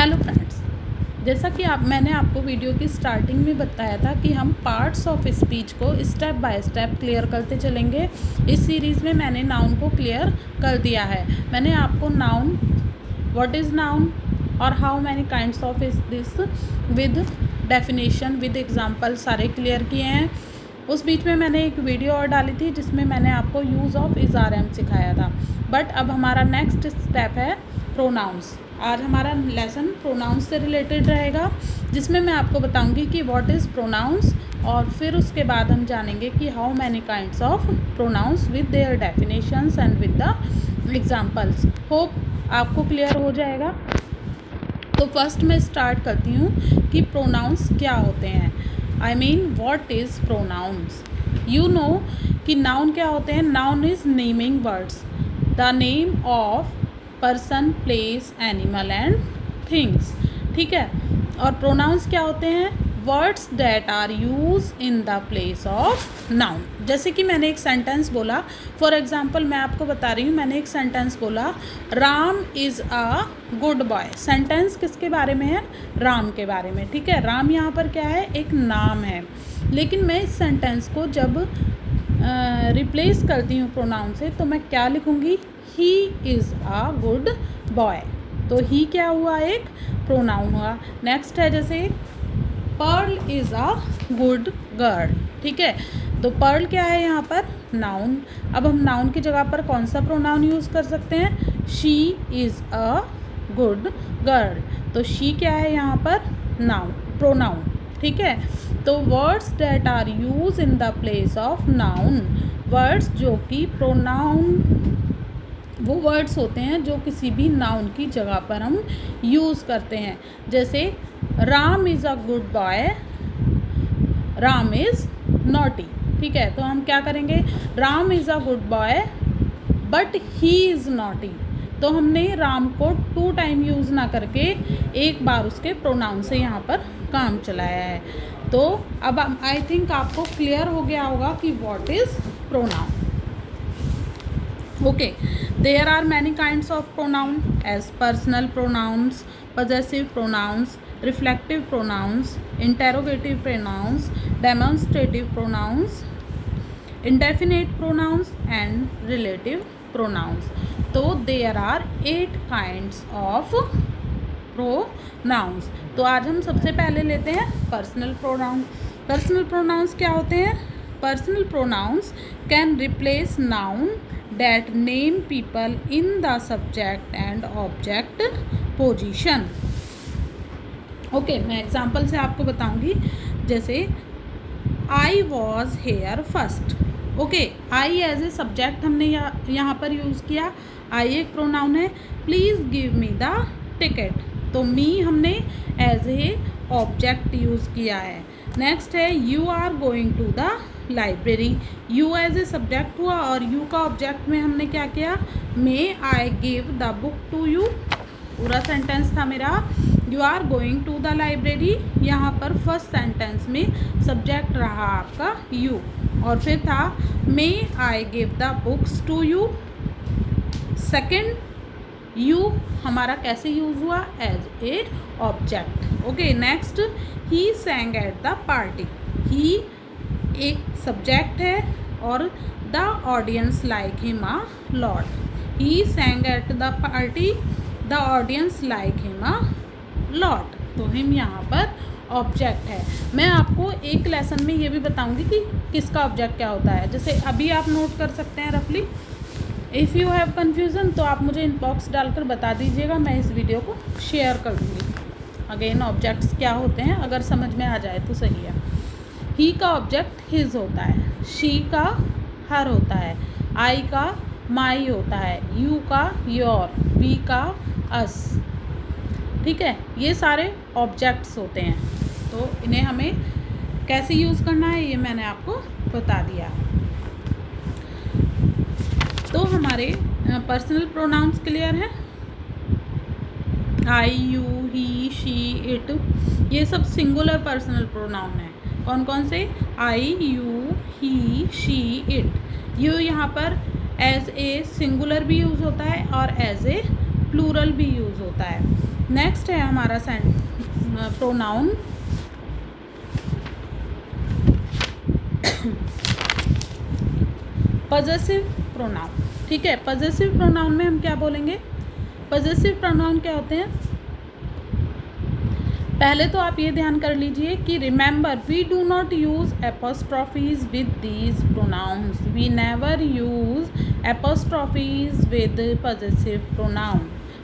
Hello friends, जैसा कि मैंने आपको वीडियो की स्टार्टिंग में बताया था कि हम पार्ट्स ऑफ स्पीच को स्टेप बाय स्टेप क्लियर करते चलेंगे। इस सीरीज़ में मैंने नाउन को क्लियर कर दिया है। मैंने आपको नाउन, व्हाट इज़ नाउन और how many kinds of is this with definition with example सारे क्लियर किए हैं। उस बीच में मैंने एक वीडियो और डाली थी जिसमें मैंने आपको use of is are am सिखाया था। बट अब हमारा नेक्स्ट स्टेप है प्रोनाउंस। आज हमारा लेसन प्रोनाउंस से रिलेटेड रहेगा, जिसमें मैं आपको बताऊंगी कि व्हाट इज़ प्रोनाउंस, और फिर उसके बाद हम जानेंगे कि how many kinds of pronouns with their definitions and with the examples. Hope आपको क्लियर हो जाएगा। तो फर्स्ट मैं स्टार्ट करती हूँ कि प्रोनाउंस क्या होते हैं। I mean what is pronouns. You know कि नाउन क्या होते हैं। Noun is naming words, the name of person, place, animal and things. ठीक है। और प्रोनाउंस क्या होते हैं। Words that are use in the place of noun. जैसे कि मैंने एक सेंटेंस बोला, फॉर एग्जाम्पल मैं आपको बता रही हूँ, मैंने एक सेंटेंस बोला, Ram is a good boy. Sentence किसके बारे में है। राम के बारे में। ठीक है। राम यहाँ पर क्या है, एक नाम है। लेकिन मैं इस सेंटेंस को जब रिप्लेस करती हूँ प्रोनाउन से, तो मैं क्या लिखूँगी, he is a good boy. तो ही क्या हुआ, एक प्रोनाउन हुआ। नेक्स्ट है जैसे Pearl is a good girl. ठीक है। तो पर्ल क्या है यहाँ पर, नाउन। अब हम नाउन की जगह पर कौन सा प्रोनाउन यूज़ कर सकते हैं, she is a good girl. तो शी क्या है यहाँ पर, नाउन, प्रोनाउन। ठीक है। तो words that are use in the place of noun, words जो कि प्रोनाउन, वो वर्ड्स होते हैं जो किसी भी नाउन की जगह पर हम यूज़ करते हैं। जैसे Ram is a good boy, Ram is naughty. ठीक है। तो हम क्या करेंगे, Ram is a good boy but he is naughty. तो हमने राम को 2 टाइम यूज़ ना करके एक बार उसके प्रोनाउन से यहाँ पर काम चलाया है। तो अब आई थिंक आपको क्लियर हो गया होगा कि what is pronoun. Okay, there are many kinds of pronoun as personal pronouns, possessive pronouns, reflective pronouns, interrogative pronouns, demonstrative pronouns, indefinite pronouns and relative pronouns. So there are 8 kinds of pronouns. तो आज हम सबसे पहले लेते हैं personal pronoun. Personal pronouns क्या होते हैं। Personal pronouns can replace noun that name people in the subject and object position. Okay, मैं एग्जांपल से आपको बताऊंगी। जैसे I was here first. Okay, I as a subject हमने यहाँ पर यूज़ किया। I एक प्रोनाउन है। Please give me the ticket. तो मी हमने एज ए ऑब्जेक्ट यूज़ किया है। नेक्स्ट है you are going to the library. You as a subject हुआ और यू का ऑब्जेक्ट में हमने क्या किया, may I give the book to you. पूरा सेंटेंस था मेरा, you are going to the library. यहाँ पर फर्स्ट सेंटेंस में सब्जेक्ट रहा आपका यू, और फिर था may I give the books to you. Second you हमारा कैसे यूज़ हुआ, as a object. Okay. Next he sang at the party. He एक सब्जेक्ट है और the audience like him a lot. He sang at the party, the audience like him a lot. तो him यहाँ पर object है। मैं आपको एक लेसन में ये भी बताऊंगी कि किसका ऑब्जेक्ट क्या होता है। जैसे अभी आप नोट कर सकते हैं रफली। इफ़ यू हैव कन्फ्यूज़न तो आप मुझे इनबॉक्स डालकर बता दीजिएगा, मैं इस वीडियो को शेयर कर दूँगी। अगेन ऑब्जेक्ट्स क्या होते हैं, अगर समझ में आ जाए तो सही है। ही का ऑब्जेक्ट हिज होता है, शी का हर होता है, आई का माई होता है, यू का योर, वी का अस। ठीक है। ये सारे ऑब्जेक्ट्स होते हैं। तो इन्हें हमें कैसे यूज़ करना है ये मैंने आपको बता दिया। तो हमारे पर्सनल प्रोनाउंस क्लियर है। I, you, he, she, it, ये सब सिंगुलर पर्सनल प्रोनाउन है। कौन कौन से, I, you, he, she, it. You यहाँ पर एज ए सिंगुलर भी यूज़ होता है और एज ए प्लूरल भी यूज़ होता है। नेक्स्ट है हमारा प्रोनाउन पॉजेसिव प्रोनाउन। ठीक है, पॉजेसिव प्रोनाउन में हम क्या बोलेंगे? पॉजेसिव प्रोनाउन क्या होते हैं? पहले तो आप ये ध्यान कर लीजिए कि remember we do not use apostrophes with these pronouns, we never use apostrophes with possessive pronoun.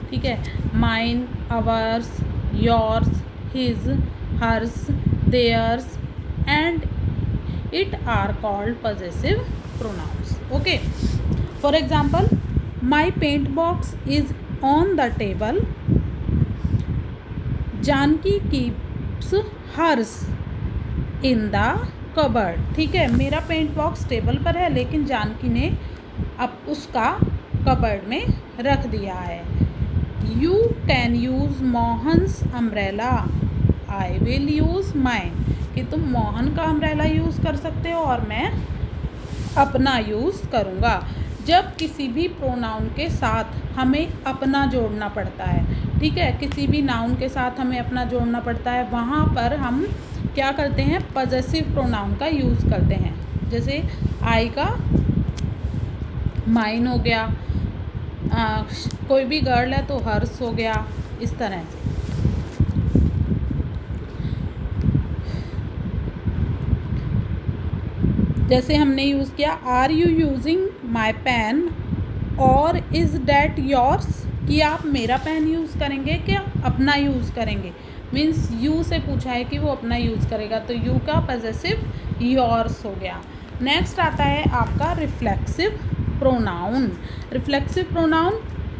ठीक है, mine, ours, yours, his, hers, theirs and it are called possessive pronouns. Okay, for example, my paint box is on the table, Janki keeps hers in the cupboard. ठीक है, मेरा paint box table पर है लेकिन जानकी ने अब उसका cupboard में रख दिया है। You can use Mohan's umbrella, I will use mine, कि तुम मोहन का अम्ब्रेला यूज़ कर सकते हो और मैं अपना यूज़ करूँगा। जब किसी भी प्रोनाउन के साथ हमें अपना जोड़ना पड़ता है, ठीक है, किसी भी नाउन के साथ हमें अपना जोड़ना पड़ता है, वहाँ पर हम क्या करते हैं? पॉजेसिव प्रोनाउन का यूज़ करते हैं। जैसे आई का माइन हो गया, कोई भी गर्ल है तो हर्स हो गया, इस तरह से। जैसे हमने यूज़ किया are you using my pen और इज़ डैट योर्स, कि आप मेरा पेन यूज़ करेंगे क्या अपना यूज़ करेंगे? मीन्स यू से पूछा है कि वो अपना यूज़ करेगा, तो यू का पॉजेसिव योर्स हो गया। नेक्स्ट आता है आपका रिफ्लेक्सिव प्रोनाउन। रिफ्लेक्सिव प्रोनाउन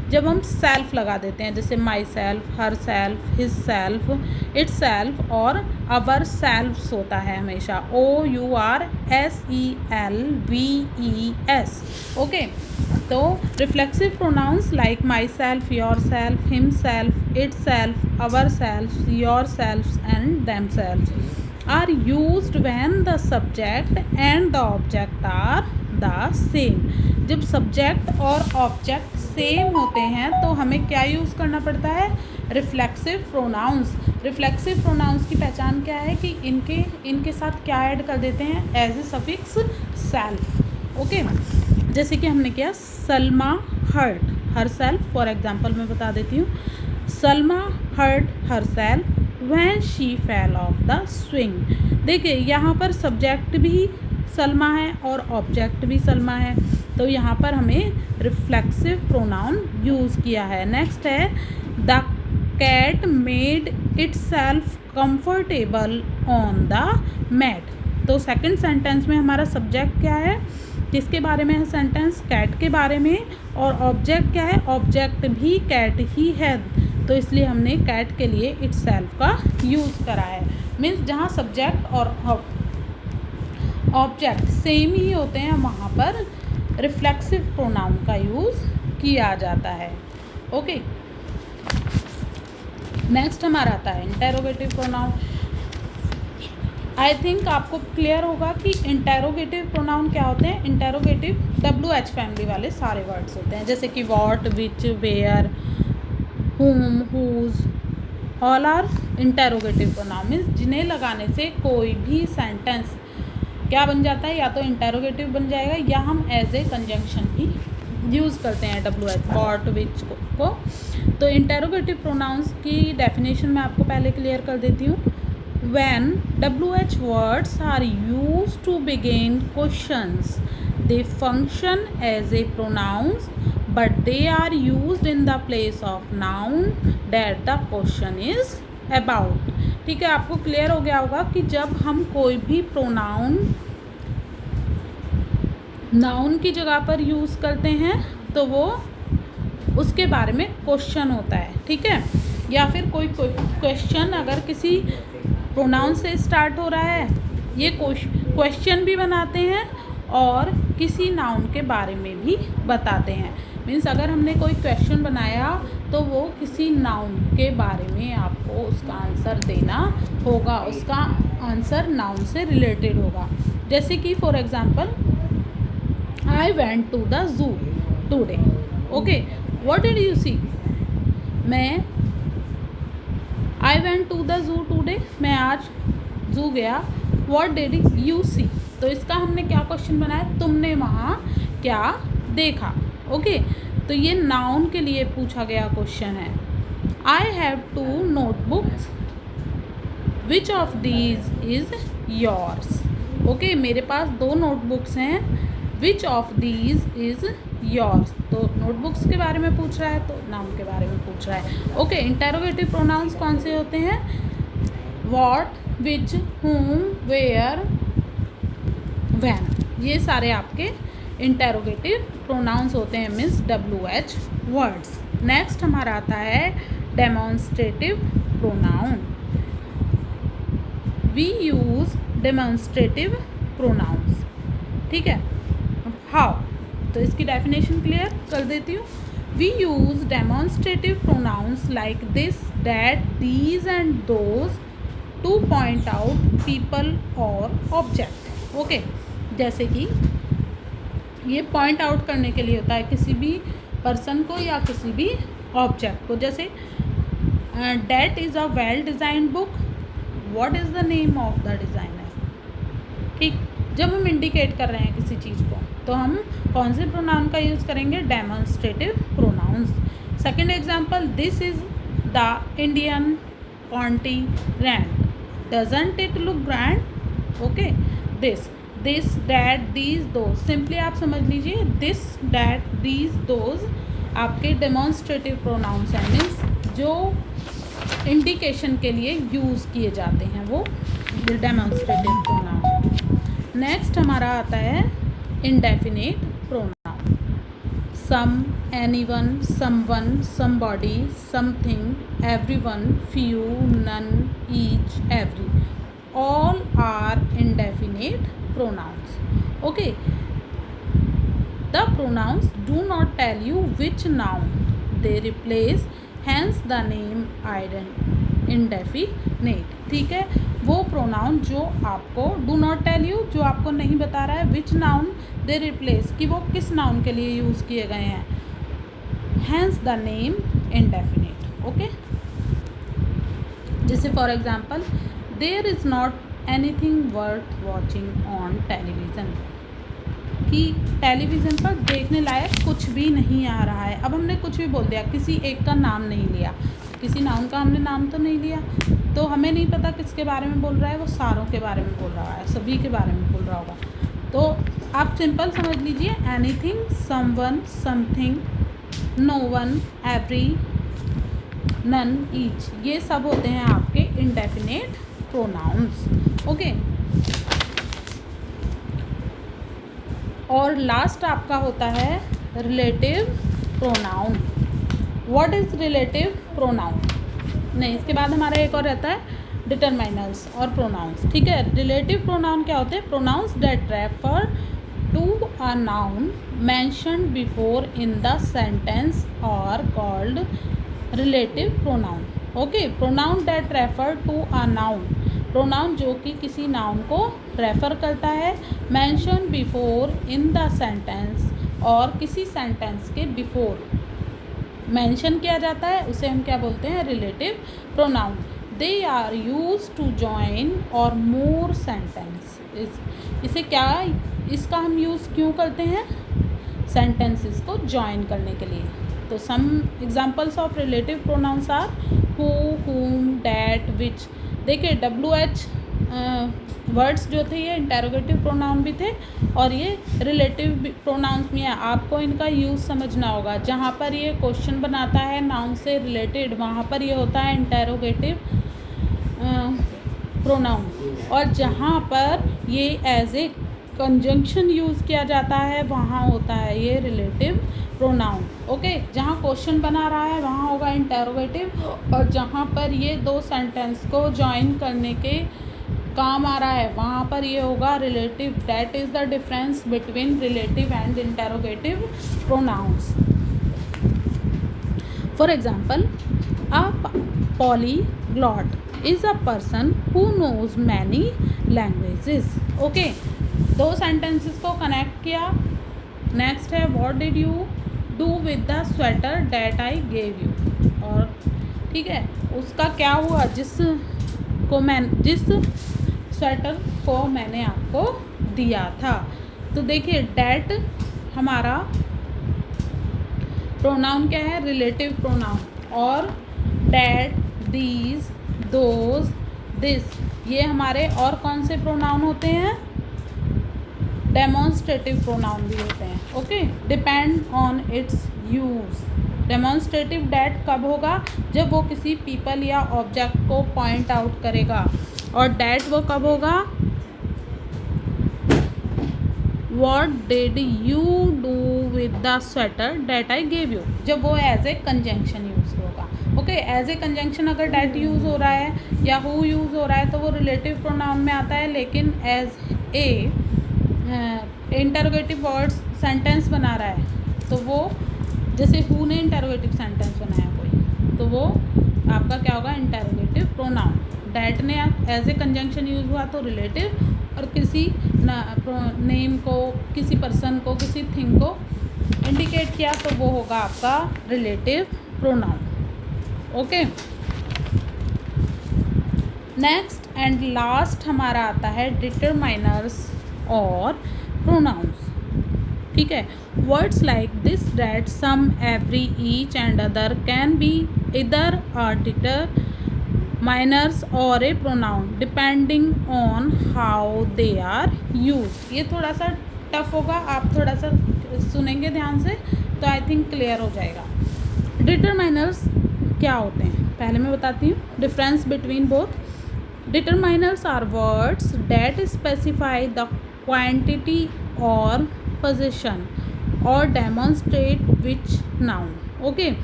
जब हम सेल्फ लगा देते हैं, जैसे myself, herself, his self, itself और अवर सेल्फ्स होता है हमेशा, OURSELVES। ओके, तो reflexive pronouns like myself, yourself, himself, itself, ourself, yourself and themselves are used when the subject and the object are the same. जब subject और object same होते हैं तो हमें क्या use करना पड़ता है? Reflexive pronouns. रिफ्लेक्सिव प्रोनाउंस की पहचान क्या है कि इनके साथ क्या ऐड कर देते हैं? As a suffix self. Okay, जैसे कि हमने किया Salma hurt herself. For example मैं बता देती हूँ, Salma hurt herself when she fell off the swing. देखिए यहाँ पर सब्जेक्ट भी सलमा है और ऑब्जेक्ट भी सलमा है, तो यहाँ पर हमें रिफ्लेक्सिव प्रोनाउन यूज़ किया है। नेक्स्ट है the cat made itself comfortable on the mat. तो सेकंड सेंटेंस में हमारा सब्जेक्ट क्या है? किसके बारे में है सेंटेंस? कैट के बारे में। और ऑब्जेक्ट क्या है? ऑब्जेक्ट भी कैट ही है, तो इसलिए हमने कैट के लिए इट सेल्फ का यूज़ करा है। मीन्स जहाँ सब्जेक्ट और ऑब्जेक्ट सेम ही होते हैं वहाँ पर रिफ्लेक्सिव प्रोनाउन का यूज़ किया जाता है। ओके, नेक्स्ट हमारा आता है इंटेरोगेटिव प्रोनाउन। आई थिंक आपको क्लियर होगा कि इंटेरोगेटिव प्रोनाउन क्या होते हैं। इंटेरोगेटिव WH फैमिली वाले सारे वर्ड्स होते हैं, जैसे कि what, which, where, whom, whose, all are interrogative pronoun. Means जिन्हें लगाने से कोई भी सेंटेंस क्या बन जाता है? या तो इंटेरोगेटिव बन जाएगा या हम एज ए कंजंक्शन भी यूज़ करते हैं WH, वॉट, विच को। तो इंटेरोगेटिव प्रोनाउंस की डेफिनेशन मैं आपको पहले क्लियर कर देती हूँ। When WH words are used to begin questions, they function as a pronouns, but they are used in the place of noun that the question is about। ठीक है, आपको क्लियर हो गया होगा कि जब हम कोई भी प्रोनाउन नाउन की जगह पर यूज़ करते हैं तो वो उसके बारे में क्वेश्चन होता है, ठीक है। या फिर कोई क्वेश्चन अगर किसी प्रोनाउन से स्टार्ट हो रहा है, ये क्वेश्चन भी बनाते हैं और किसी नाउन के बारे में भी बताते हैं। मीन्स अगर हमने कोई क्वेश्चन बनाया तो वो किसी नाउन के बारे में आपको उसका आंसर देना होगा, उसका आंसर नाउन से रिलेटेड होगा। जैसे कि for example, I went to the zoo today. Okay, what did you see? I went to the zoo today, मैं आज जू गया। व्हाट डिड यू सी, तो इसका हमने क्या क्वेश्चन बनाया, तुमने वहाँ क्या देखा। ओके, तो ये नाउन के लिए पूछा गया क्वेश्चन है। I have 2 notebooks, which of these is yours. Okay, मेरे पास 2 नोटबुक्स हैं, which of these is yours, तो नोटबुक्स के बारे में पूछ रहा है, तो नाउन के बारे में पूछ रहा है। ओके, इंटेरोगेटिव प्रोनाउंस कौन से होते हैं, what, which, whom, where, when, ये सारे आपके इंटेरोगेटिव प्रोनाउंस होते हैं, मीन्स WH वर्ड्स। नेक्स्ट हमारा आता है demonstrative pronoun. We use demonstrative pronouns, ठीक है। हाउ, तो इसकी डेफिनेशन क्लियर कर देती हूँ। We use demonstrative pronouns like this, that, these and those to point out people और ऑब्जेक्ट। ओके, जैसे कि ये पॉइंट आउट करने के लिए होता है किसी भी पर्सन को या किसी भी ऑब्जेक्ट को। जैसे that is a well designed book, what is the name of the designer. ठीक, जब हम इंडिकेट कर रहे हैं किसी चीज़ को तो हम कौन से प्रोनाउन का यूज़ करेंगे, demonstrative pronouns. Second example, this is the Indian continent, doesn't it look grand. Okay, this, that, these, those, simply आप समझ लीजिए दिस, दैट, दीज, दोज आपके डेमोन्स्ट्रेटिव प्रोनाउंस हैं, मीन्स जो इंडिकेशन के लिए यूज़ किए जाते हैं वो डेमोन्स्ट्रेटिव प्रोनाउन। नेक्स्ट हमारा आता है indefinite pronoun. Some, anyone, someone, somebody, something, everyone, few, none, each, every, all are indefinite pronouns. Okay, the pronouns do not tell you which noun they replace, hence the name indefinite. ठीक है, वो pronoun जो आपको do not tell you, जो आपको नहीं बता रहा है which noun they replace, कि वो किस नाउन के लिए यूज़ किए गए हैं, hence the name indefinite. Okay, जैसे for example, there is not anything worth watching on television, कि टेलीविज़न पर देखने लायक कुछ भी नहीं आ रहा है। अब हमने कुछ भी बोल दिया, किसी एक का नाम नहीं लिया, किसी नाउन का हमने नाम तो नहीं लिया, तो हमें नहीं पता किसके बारे में बोल रहा है, वो सारों के बारे में बोल रहा है, सभी के बारे में बोल रहा होगा। तो आप सिंपल समझ लीजिए, anything, someone, something, no one, every, none, each, ये सब होते हैं आपके इंडेफिनेट प्रोनाउंस। ओके, और लास्ट आपका होता है relative pronoun. What is relative pronoun, नहीं, इसके बाद हमारा एक और रहता है डिटरमाइनर्स और प्रोनाउंस। ठीक है, रिलेटिव प्रोनाउन क्या होते हैं, pronouns that refer to a noun mentioned before in the sentence और called relative pronoun. Okay, pronoun that refer to a noun, pronoun जो कि किसी नाउन को रेफ़र करता है, mention before in the sentence, और किसी सेंटेंस के बिफोर मेंशन किया जाता है, उसे हम क्या बोलते हैं, relative pronoun. They are use to join और मोर सेंटेंस, इसे क्या, इसका हम यूज़ क्यों करते हैं, सेंटेंसेस को जॉइन करने के लिए। तो सम examples of relative pronouns are who, whom, that, which। देखिए WH वर्ड्स जो थे ये इंटेरोगेटिव प्रोनाउन भी थे और ये रिलेटिव प्रोनाउंस भी हैं। आपको इनका यूज़ समझना होगा। जहाँ पर ये क्वेश्चन बनाता है नाउन से रिलेटेड, वहाँ पर ये होता है इंटेरोगेटिव प्रोनाउन, और जहाँ पर ये एज ए कंजंक्शन यूज़ किया जाता है वहाँ होता है ये रिलेटिव प्रोनाउन। ओके, जहाँ क्वेश्चन बना रहा है वहाँ होगा इंटेरोगेटिव, और जहाँ पर ये दो सेंटेंस को जॉइन करने के काम आ रहा है वहाँ पर ये होगा relative. That is the difference between relative and interrogative pronouns. For example, a polyglot is a person who knows many languages. Okay, दो सेंटेंसेस को कनेक्ट किया। नेक्स्ट है what did you do with the sweater that I gave you, और ठीक है, उसका क्या हुआ, जिस स्वेटर को मैंने आपको दिया था। तो देखिए डैट हमारा प्रोनाउन क्या है, रिलेटिव प्रोनाउन, और डैट, दीज, दोज, दिस ये हमारे और कौन से प्रोनाउन होते हैं, डेमोन्स्ट्रेटिव प्रोनाउन भी होते हैं। Okay, depend on it's use. Demonstrative that कब होगा, जब वो किसी पीपल या ऑब्जेक्ट को पॉइंट आउट करेगा, और डैट वो कब होगा, What did you do with the sweater that I gave you, जब वो एज ए कंजंक्शन यूज़ होगा। ओके, एज ए कंजंक्शन अगर डैट यूज़ हो रहा है या हु यूज़ हो रहा है तो वो रिलेटिव प्रोनाउन में आता है, लेकिन as a interrogative words sentence बना रहा है तो वो, जैसे हु ने इंटरोगेटिव सेंटेंस बनाया कोई, तो वो आपका क्या होगा, इंटरोगेटिव प्रोनाउन। डैट ने एज ए कंजंक्शन यूज़ हुआ तो रिलेटिव, और किसी नेम को, किसी पर्सन को, किसी थिंग को इंडिकेट किया तो वो होगा आपका relative pronoun. Okay, next and last हमारा आता है डिटरमाइनर्स और प्रोनाउंस। ठीक है, words like this, that, some, every, each and other can be either a determiners और a pronoun depending on how they are use. ये थोड़ा सा टफ होगा, आप थोड़ा सा सुनेंगे ध्यान से तो आई थिंक क्लियर हो जाएगा। डिटरमाइनर्स क्या होते हैं पहले मैं बताती हूँ, difference between both. Determiners are words that specify the quantity और position or demonstrate which noun. Okay,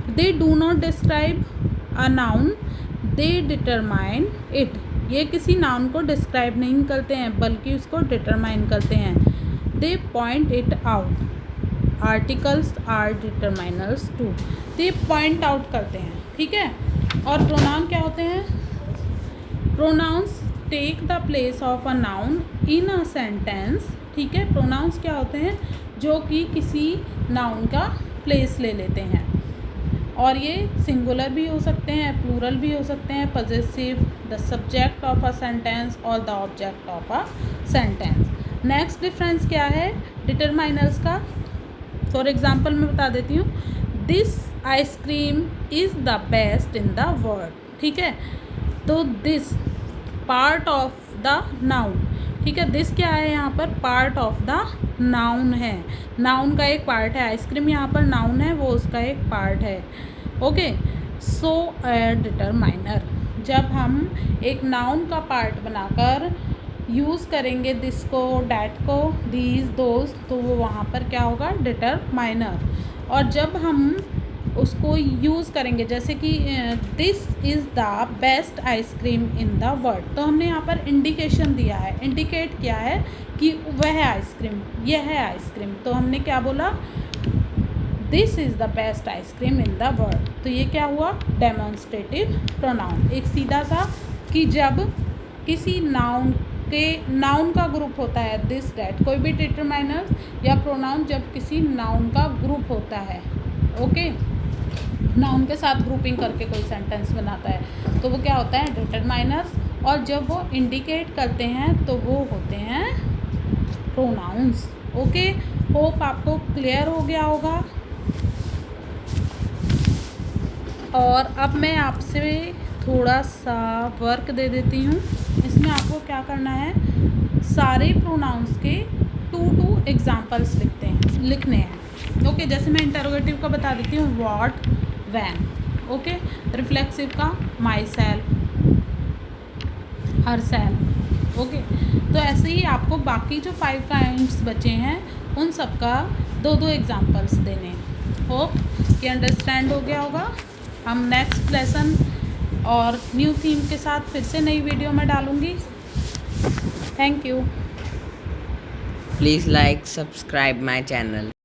they do not describe a noun, they determine it. ये किसी नाउन को डिस्क्राइब नहीं करते हैं बल्कि उसको डिटरमाइन करते हैं। They point it out. Articles are determiners too. they point out करते हैं, ठीक है। और प्रोनाउन क्या होते हैं, pronouns take the place of a noun in a sentence. ठीक है, प्रोनाउंस क्या होते हैं, जो कि किसी नाउन का प्लेस ले लेते हैं, और ये सिंगुलर भी हो सकते हैं, प्लूरल भी हो सकते हैं, possessive, the subject of a sentence और the object of a sentence. Next difference क्या है डिटरमाइनर्स का, फॉर एग्जांपल मैं बता देती हूँ, this ice cream is the best in the world. ठीक है, तो this part of the noun, ठीक है, दिस क्या है यहाँ पर, पार्ट ऑफ द नाउन है, नाउन का एक पार्ट है, आइसक्रीम यहाँ पर नाउन है, वो उसका एक पार्ट है। ओके, सो ए डिटरमाइनर, जब हम एक नाउन का पार्ट बनाकर यूज़ करेंगे दिस को, डैट को, दीज, दोज, तो वो वहाँ पर क्या होगा, डिटरमाइनर। और जब हम उसको यूज़ करेंगे, जैसे कि this is the best ice cream in the world, तो हमने यहाँ पर इंडिकेशन दिया है, इंडिकेट किया है कि वह आइसक्रीम, यह है आइसक्रीम, तो हमने क्या बोला, this is the best ice cream in the world. तो ये क्या हुआ, डेमोन्स्ट्रेटिव प्रोनाउन। एक सीधा सा कि जब किसी नाउन का ग्रुप होता है, दिस, दैट, कोई भी डिटरमाइनर या प्रोनाउन जब किसी नाउन का ग्रुप होता है, ओके, नाउन के साथ ग्रुपिंग करके कोई सेंटेंस बनाता है तो वो क्या होता है, डिटरमाइनर्स, और जब वो इंडिकेट करते हैं तो वो होते हैं प्रोनाउंस। ओके, होप आपको क्लियर हो गया होगा। और अब मैं आपसे थोड़ा सा वर्क दे देती हूँ, इसमें आपको क्या करना है, सारे प्रोनाउंस के 2 एग्जाम्पल्स लिखने हैं। ओके, जैसे मैं इंटरोगेटिव का बता देती हूँ, व्हाट, व्हेन। ओके, रिफ्लेक्सिव का my self, her self. Okay, तो ऐसे ही आपको बाकी जो 5 काइंड्स बचे हैं उन सब का 2 एग्जाम्पल्स देने हैं। होप कि अंडरस्टैंड हो गया होगा। हम नेक्स्ट लेसन और न्यू थीम के साथ फिर से नई वीडियो में डालूँगी। Thank you. Please like, subscribe my channel.